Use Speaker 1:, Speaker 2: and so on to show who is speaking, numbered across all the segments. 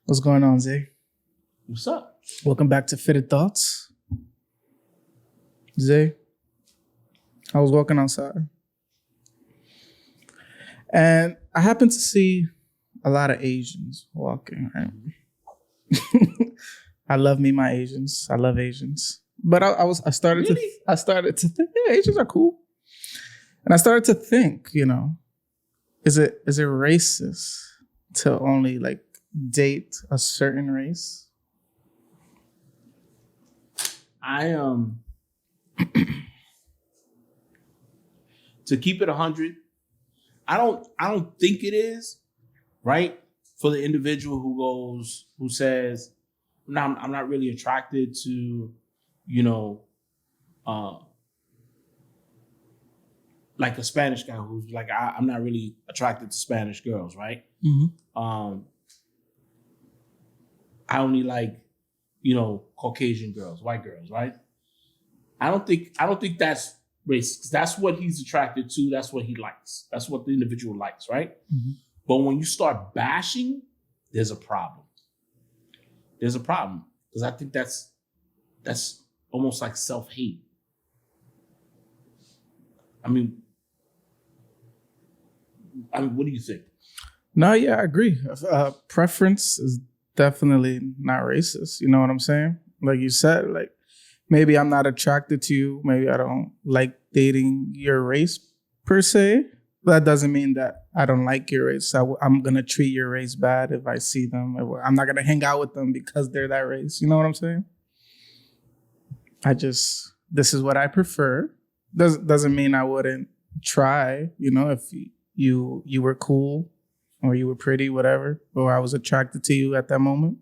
Speaker 1: What's going on, Zay?
Speaker 2: What's up?
Speaker 1: Welcome back to Fitted Thoughts. Zay, I was walking outside and I happened to see a lot of Asians walking, right? I love me my Asians. I love Asians. But I started
Speaker 2: Really?
Speaker 1: to think, yeah, Asians are cool. And I started to think, is it racist to only like date a certain race?
Speaker 2: To keep it 100, I don't think it is, right? For the individual who says, no, I'm not really attracted to, like a Spanish guy who's like, I'm not really attracted to Spanish girls, right?
Speaker 1: Mm-hmm.
Speaker 2: I only like, Caucasian girls, white girls, right? I don't think that's racist, because that's what he's attracted to. That's what he likes. That's what the individual likes, right?
Speaker 1: Mm-hmm.
Speaker 2: But when you start bashing, there's a problem. There's a problem, because I think that's almost like self-hate. I mean, what do you think?
Speaker 1: No, yeah, I agree. Preference is definitely not racist. You know what I'm saying? Like you said, like maybe I'm not attracted to you. Maybe I don't like dating your race per se. But that doesn't mean that I don't like your race. I'm going to treat your race bad if I see them. I'm not going to hang out with them because they're that race. You know what I'm saying? This is what I prefer. Doesn't mean I wouldn't try, if you were cool or you were pretty, whatever, or I was attracted to you at that moment.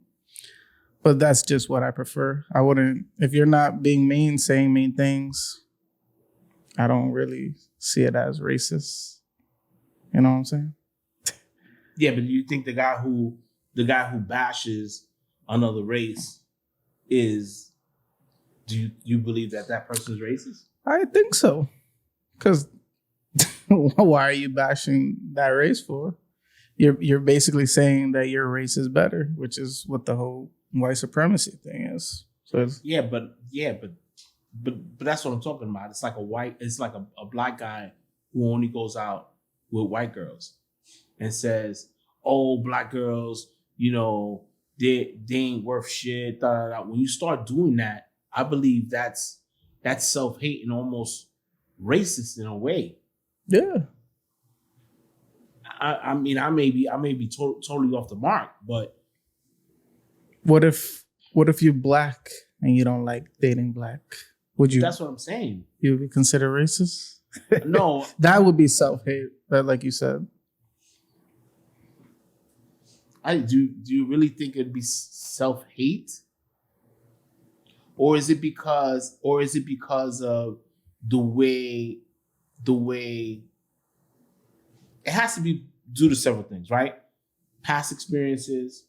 Speaker 1: But that's just what I prefer. I wouldn't, if you're not being mean, saying mean things, I don't really see it as racist. You know what I'm saying?
Speaker 2: Yeah, but do you think the guy who bashes another race is, do you believe that person is racist?
Speaker 1: I think so. Because why are you bashing that race for? You're basically saying that your race is better, which is what the whole white supremacy thing is. So it's,
Speaker 2: but that's what I'm talking about. It's like a black guy who only goes out with white girls and says, "Oh, black girls, they ain't worth shit." Da, da, da. When you start doing that, I believe that's self-hate and almost racist in a way.
Speaker 1: yeah.
Speaker 2: I mean, I may be totally off the mark, but
Speaker 1: What if you're black and you don't like dating black? Would you?
Speaker 2: That's what I'm saying.
Speaker 1: You would be considered racist?
Speaker 2: No,
Speaker 1: That would be self-hate, like you said.
Speaker 2: do you really think it'd be self-hate? Or is it because of the way it has to be due to several things, right? Past experiences,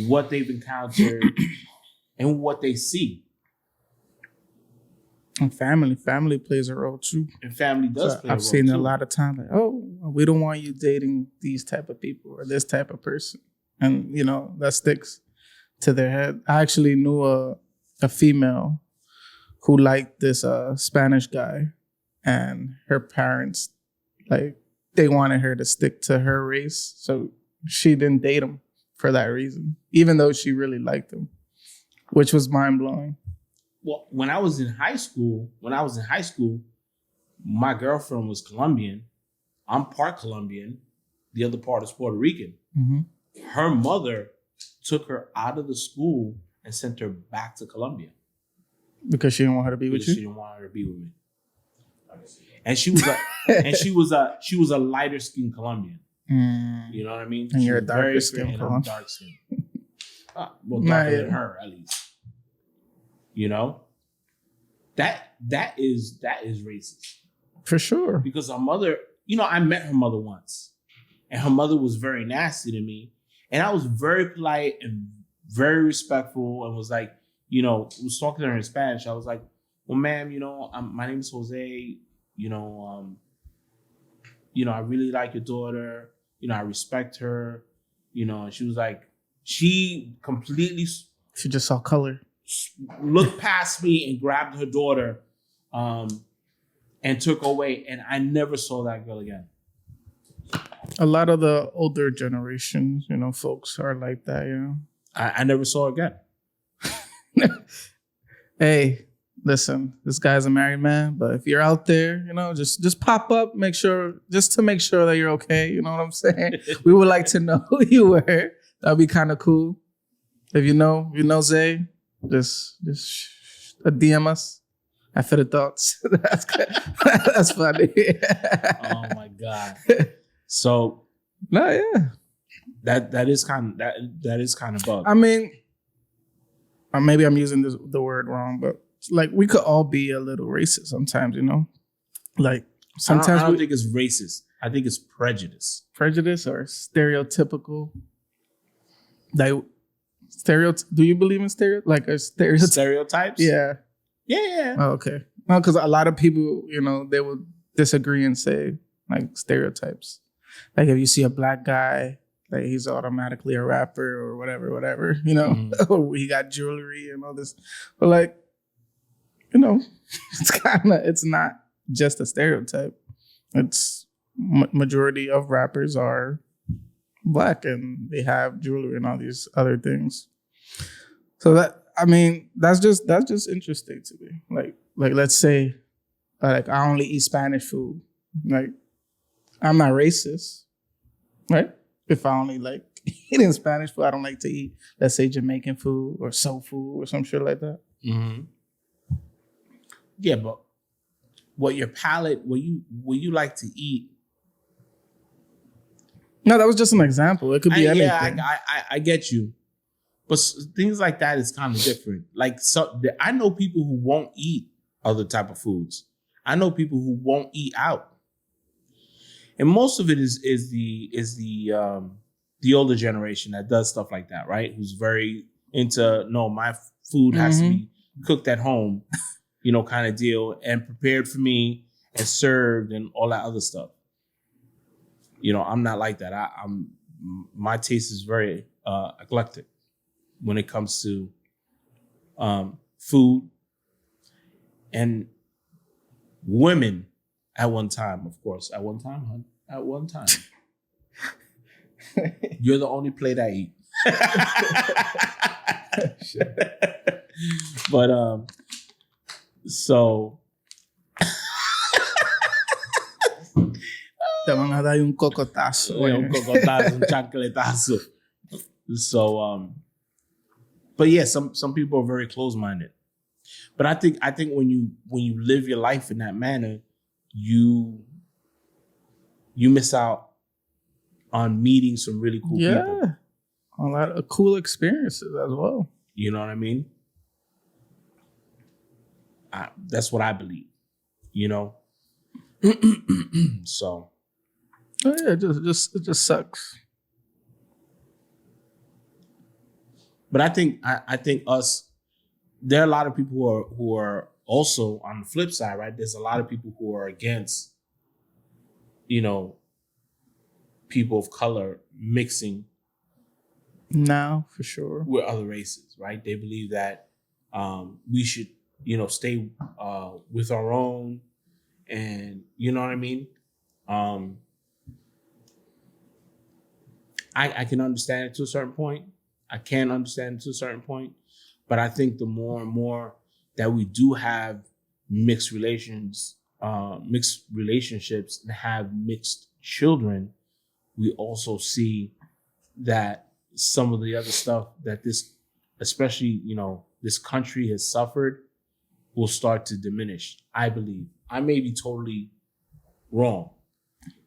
Speaker 2: what they've encountered, and what they see.
Speaker 1: And family plays a role too.
Speaker 2: And family does play a role.
Speaker 1: I've seen
Speaker 2: too.
Speaker 1: a lot of times like, oh, we don't want you dating these type of people or this type of person. And, that sticks to their head. I actually knew a female who liked this Spanish guy, and her parents, like, they wanted her to stick to her race. So she didn't date him for that reason, even though she really liked him, which was mind-blowing.
Speaker 2: Well, when I was in high school, my girlfriend was Colombian. I'm part Colombian. The other part is Puerto Rican.
Speaker 1: Mm-hmm.
Speaker 2: Her mother took her out of the school and sent her back to Colombia.
Speaker 1: Because she didn't want her to be with you?
Speaker 2: She didn't want her to be with me. And she was a lighter skinned Colombian. You know what I mean?
Speaker 1: And
Speaker 2: she
Speaker 1: you're a darker skinned Colombian.
Speaker 2: I'm dark skinned. Well, darker than her, at least. That is racist.
Speaker 1: For sure.
Speaker 2: Because her mother, I met her mother once, and her mother was very nasty to me, and I was very polite and very respectful, and was like, was talking to her in Spanish. I was like, "Well, ma'am, my name is Jose. I really like your daughter. I respect her. you know, and she was like, she completely
Speaker 1: She just saw color.
Speaker 2: looked past me and grabbed her daughter, and took her away. And I never saw that girl again.
Speaker 1: A lot of the older generations, you know, folks are like that, you know.
Speaker 2: I never saw her again.
Speaker 1: Hey, listen, this guy's a married man, but if you're out there, you know, just pop up, just to make sure that you're okay. You know what I'm saying? We would like to know who you were. That'd be kind of cool. If you know Zay, just DM us. I feel the thoughts. That's good. That's funny.
Speaker 2: Oh my God. So
Speaker 1: no, yeah.
Speaker 2: That is kind of bug.
Speaker 1: I mean, or maybe I'm using the word wrong, but like we could all be a little racist sometimes, you know? Like sometimes
Speaker 2: I don't think it's racist. I think it's prejudice.
Speaker 1: Prejudice or stereotypical. Like do you believe in
Speaker 2: Stereotypes?
Speaker 1: Yeah.
Speaker 2: Yeah.
Speaker 1: Oh, okay. No, because a lot of people, you know, they would disagree and say like stereotypes. Like if you see a black guy, like he's automatically a rapper or whatever, you know, or he got jewelry and all this. But like, you know, it's not just a stereotype. It's majority of rappers are black and they have jewelry and all these other things. So that's just interesting to me. Like let's say, like I only eat Spanish food. Like I'm not racist, right? If I only like eating Spanish food, I don't like to eat, let's say, Jamaican food or soul food or some shit like that.
Speaker 2: Mm-hmm. Yeah, but what your palate, what you like to eat.
Speaker 1: No, that was just an example. It could be anything.
Speaker 2: Yeah, I get you. But things like that is kind of different. Like, I know people who won't eat other type of foods. I know people who won't eat out, and most of it is the older generation that does stuff like that, right? Who's very into my food has to be cooked at home, you know, kind of deal, and prepared for me and served and all that other stuff. You know, I'm not like that. My taste is very eclectic when it comes to food and women. At one time, of course. At one time, hon. At one time. You're the only plate I eat. But so
Speaker 1: Te van a dar un cocotazo.
Speaker 2: un cocotazo, un chancletazo. So but yeah, some people are very close-minded. But I think when you live your life in that manner, you miss out on meeting some really cool people.
Speaker 1: Yeah. A lot of cool experiences as well.
Speaker 2: You know what I mean? That's what I believe, you know? So.
Speaker 1: Oh yeah, it just sucks.
Speaker 2: But I think there are a lot of people who are also on the flip side, right? There's a lot of people who are against, you know, people of color mixing
Speaker 1: now for sure
Speaker 2: with other races, right? They believe that we should, you know, stay with our own, and you know what I mean. I can understand it to a certain point. I can understand it to a certain point, but I think the more and more that we do have mixed relationships and have mixed children, we also see that some of the other stuff that this, especially, you know, this country has suffered will start to diminish. I believe. I may be totally wrong,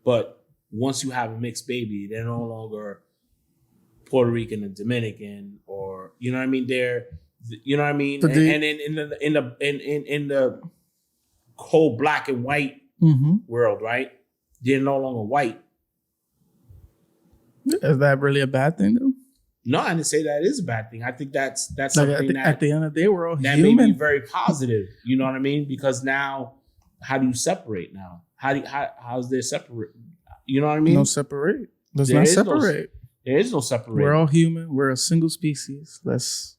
Speaker 2: but once you have a mixed baby, they're no longer Puerto Rican and Dominican, or you know what I mean. They're, you know what I mean. And in the whole black and white world, right? They're no longer white.
Speaker 1: Is that really a bad thing, though?
Speaker 2: No, I didn't say that is a bad thing. I think that's
Speaker 1: like
Speaker 2: something
Speaker 1: at the end of the day, we're all
Speaker 2: that
Speaker 1: human.
Speaker 2: may be very positive. You know what I mean? Because now, how do you separate now? How's there separate? You know what I mean?
Speaker 1: No separate. Let's not separate.
Speaker 2: There is no separating.
Speaker 1: We're all human. We're a single species. Let's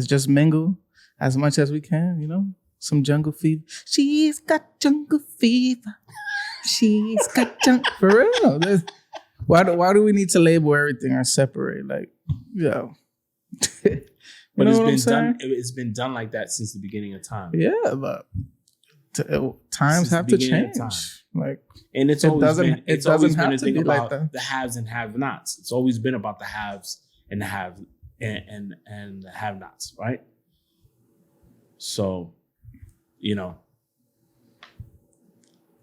Speaker 1: just mingle as much as we can. You know, some jungle fever. She's got jungle fever. She's got jungle. For real. Why do we need to label everything or separate? Like, yo.
Speaker 2: But it's been done like that since the beginning of time.
Speaker 1: Yeah, but times have to change. Like,
Speaker 2: and it's always been
Speaker 1: have
Speaker 2: a
Speaker 1: to
Speaker 2: thing
Speaker 1: be
Speaker 2: about
Speaker 1: like that.
Speaker 2: the haves and have-nots. It's always been about the haves and the the have-nots, right? So,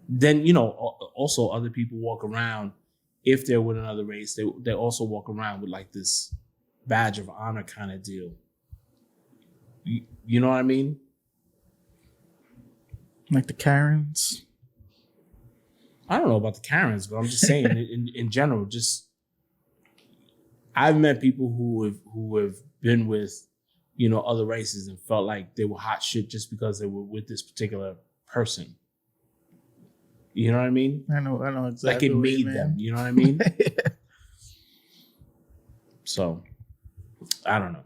Speaker 2: then also other people walk around, if they're with another race, they also walk around with like this badge of honor kind of deal. You know what I mean?
Speaker 1: Like the Karens.
Speaker 2: I don't know about the Karens, but I'm just saying in general, just I've met people who have been with, other races and felt like they were hot shit just because they were with this particular person. You know what I mean?
Speaker 1: I know exactly.
Speaker 2: Like it made them. You know what I mean?
Speaker 1: Yeah.
Speaker 2: So, I don't know.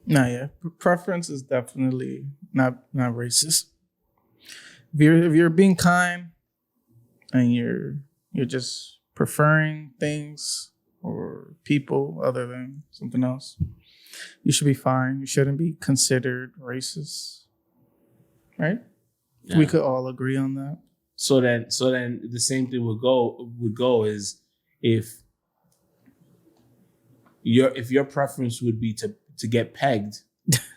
Speaker 1: No, yeah. Preference is definitely not racist. If you're being kind and you're just preferring things or people other than something else, you should be fine. You shouldn't be considered racist. Right? Yeah. We could all agree on that.
Speaker 2: So then the same thing would go is if your preference would be to get pegged,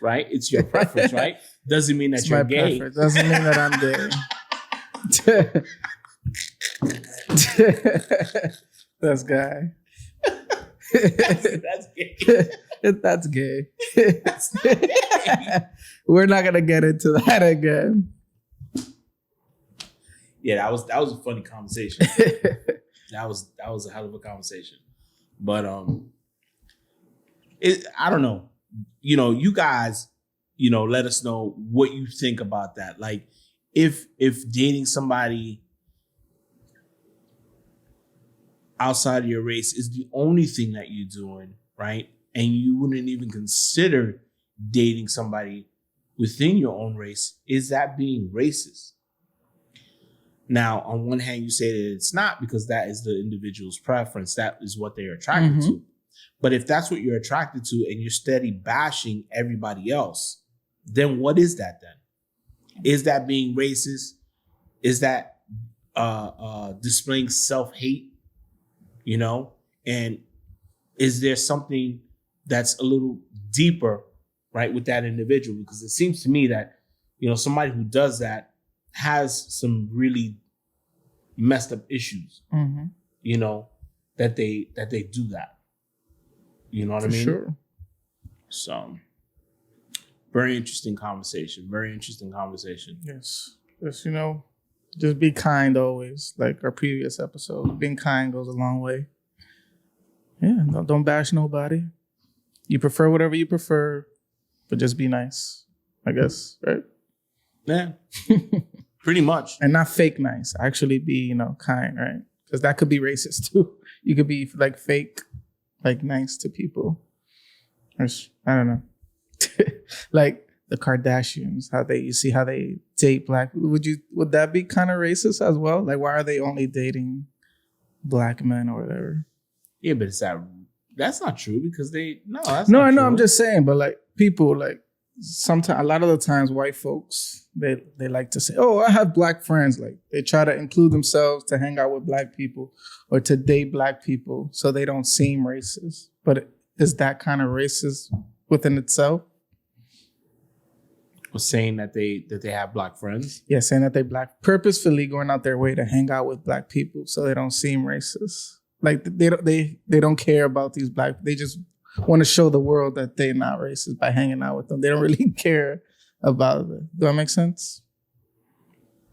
Speaker 2: right? It's your preference, right? Doesn't mean that it's you're gay.
Speaker 1: Preference. Doesn't mean that I'm gay. That's guy.
Speaker 2: That's gay.
Speaker 1: That's gay. We're not gonna get into that again.
Speaker 2: Yeah, that was a funny conversation. that was a hell of a conversation. But I don't know. You guys, let us know what you think about that. Like, if dating somebody outside of your race is the only thing that you're doing, right? And you wouldn't even consider dating somebody within your own race, is that being racist? Now, on one hand, you say that it's not, because that is the individual's preference. That is what they're attracted to. But if that's what you're attracted to and you're steady bashing everybody else, then what is that then? Is that being racist? Is that displaying self-hate? And is there something that's a little deeper, right, with that individual? Because it seems to me that, somebody who does that has some really messed up issues, that they do that. You know what I mean?
Speaker 1: Sure.
Speaker 2: So, very interesting conversation.
Speaker 1: Yes. Just, just be kind always. Like our previous episode, being kind goes a long way. Yeah, don't bash nobody. You prefer whatever you prefer, but just be nice, I guess, right?
Speaker 2: Yeah, pretty much.
Speaker 1: And not fake nice. Actually be, kind, right? Because that could be racist too. You could be like fake, like nice to people. Or, I don't know. Like the Kardashians, you see how they date black people. Would that be kind of racist as well? Like, why are they only dating black men or whatever?
Speaker 2: Yeah, but that's not true, because I know.
Speaker 1: I'm just saying, but like people, like sometimes, a lot of the times, white folks, they like to say, "Oh, I have black friends." Like they try to include themselves to hang out with black people or to date black people, so they don't seem racist. But is that kind of racist within itself?
Speaker 2: Was saying that they have black friends?
Speaker 1: Yeah, saying that they purposefully going out their way to hang out with black people so they don't seem racist. Like they don't care about these black. They just want to show the world that they're not racist by hanging out with them. They don't really care about it. Do that make sense?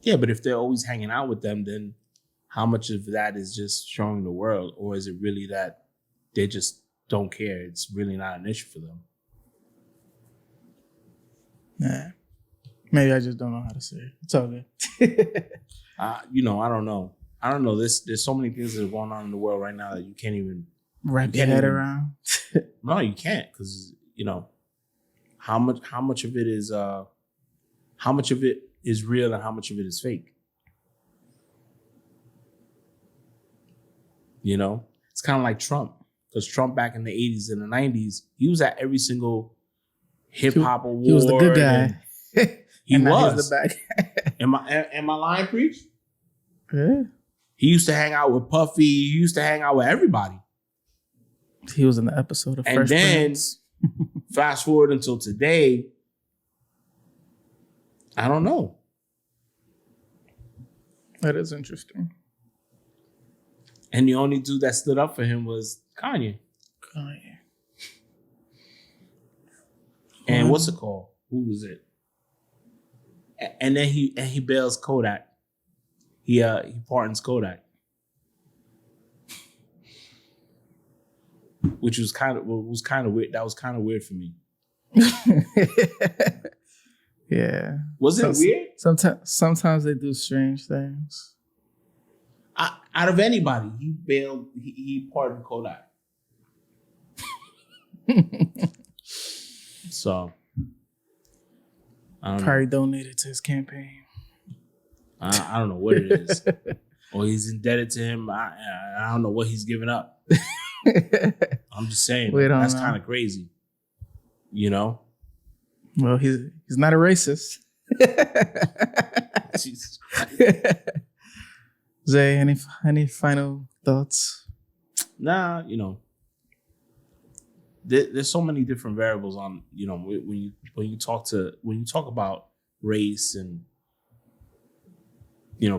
Speaker 2: Yeah, but if they're always hanging out with them, then how much of that is just showing the world, or is it really that they just don't care? It's really not an issue for them.
Speaker 1: Nah, maybe I just don't know how to say it. It's all good.
Speaker 2: I don't know. I don't know. There's so many things that are going on in the world right now that you can't even
Speaker 1: wrap your head around.
Speaker 2: No, you can't, because how much of it is real and how much of it is fake. It's kind of like Trump, because Trump back in the 80s and the 90s, he was at every single hip hop award.
Speaker 1: He was the good guy.
Speaker 2: He was
Speaker 1: the bad guy.
Speaker 2: Am I lying, Preach?
Speaker 1: Yeah.
Speaker 2: He used to hang out with Puffy. He used to hang out with everybody.
Speaker 1: He was in the episode of Fresh Prince.
Speaker 2: Fast forward until today, I don't know.
Speaker 1: That is interesting.
Speaker 2: And the only dude that stood up for him was Kanye. And what's it called? Who was it? And then he bails Kodak. He pardons Kodak, which was kind of weird. That was kind of weird for me.
Speaker 1: Yeah.
Speaker 2: Was it weird?
Speaker 1: Sometimes they do strange things.
Speaker 2: Out of anybody, he pardoned Kodak. So,
Speaker 1: probably donated to his campaign.
Speaker 2: I don't know what it is. Or he's indebted to him. I don't know what he's giving up. I'm just saying, that's kind of crazy.
Speaker 1: Well, he's not a racist.
Speaker 2: Jesus Christ.
Speaker 1: Zay, any final thoughts?
Speaker 2: Nah, there's so many different variables on, when you talk about race and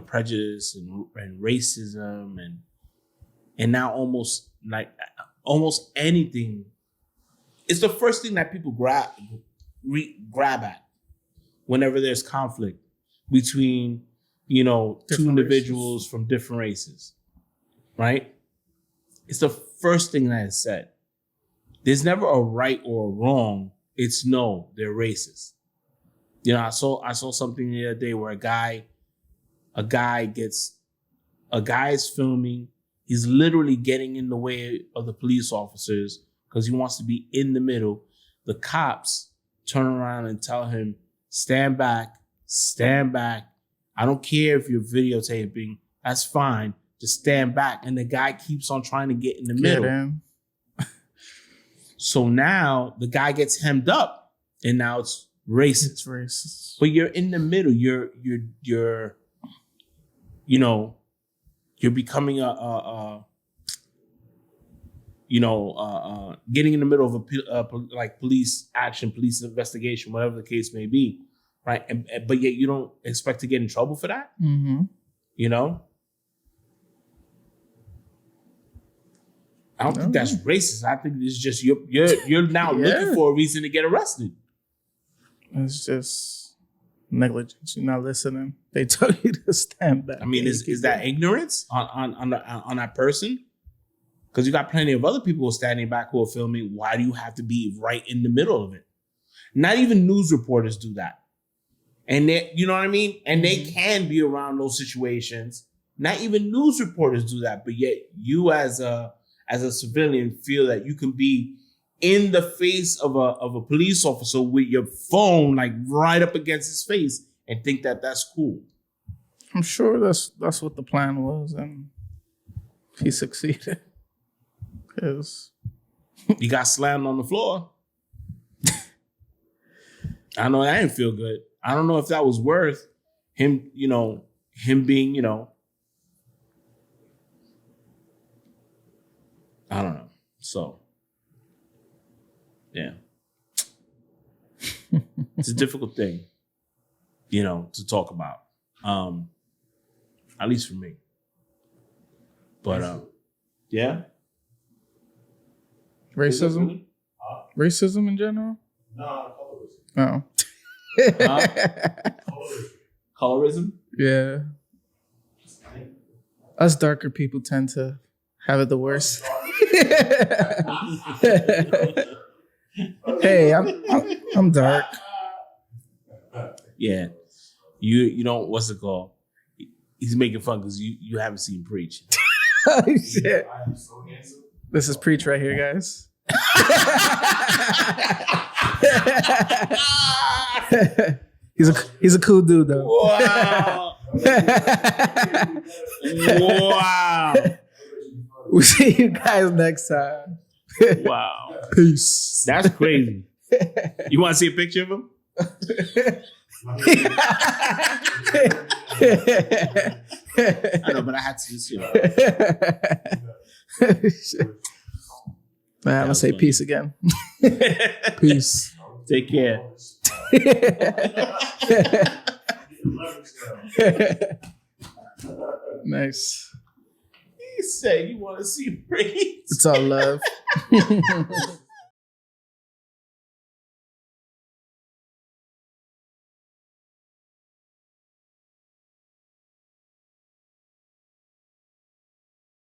Speaker 2: prejudice and racism and now almost anything. It's the first thing that people grab at whenever there's conflict between two individuals from different races, right? It's the first thing that is said. There's never a right or a wrong. It's no, they're racist. I saw something the other day where a guy is filming. He's literally getting in the way of the police officers because he wants to be in the middle. The cops turn around and tell him, stand back. I don't care if you're videotaping. That's fine. Just stand back. And the guy keeps on trying to get in the middle. So now the guy gets hemmed up, and now it's racist.
Speaker 1: It's racist.
Speaker 2: But you're in the middle. You're becoming getting in the middle of a police action, police investigation, whatever the case may be, right? But yet you don't expect to get in trouble for that.
Speaker 1: Mm-hmm.
Speaker 2: I don't think that's racist. I think it's just you're now looking for a reason to get arrested.
Speaker 1: It's just negligence. You're not listening. They tell you to stand back.
Speaker 2: I mean, is that ignorance on that person? Because you got plenty of other people standing back who are filming. Why do you have to be right in the middle of it? Not even news reporters do that. And they, you know what I mean? And they can be around those situations. Not even news reporters do that. But yet you as a civilian feel that you can be in the face of a police officer with your phone like right up against his face and think that that's cool.
Speaker 1: I'm sure that's what the plan was, and he succeeded. Because
Speaker 2: he got slammed on the floor. I know that didn't feel good. I don't know if that was worth him, him being, I don't know. So, yeah. It's a difficult thing, to talk about. At least for me. But, yeah.
Speaker 1: Racism? Racism in general?
Speaker 3: No, colorism.
Speaker 1: Oh.
Speaker 2: Colorism?
Speaker 1: Yeah. Us darker people tend to have it the worst. Hey, I'm dark.
Speaker 2: Yeah. You don't, what's it called? he's making fun because you haven't seen Preach.
Speaker 1: Oh, shit.
Speaker 3: I am so handsome.
Speaker 1: This is Preach right here, guys. he's a cool dude though.
Speaker 2: Wow. Wow.
Speaker 1: We'll see you guys next time.
Speaker 2: Wow.
Speaker 1: Peace.
Speaker 2: That's crazy. You want to see a picture of him? I know, but I had to just,
Speaker 1: Man, I'm gonna say peace again. Peace.
Speaker 2: Take care.
Speaker 1: Nice.
Speaker 2: He said you want to see Preach.
Speaker 1: It's all love.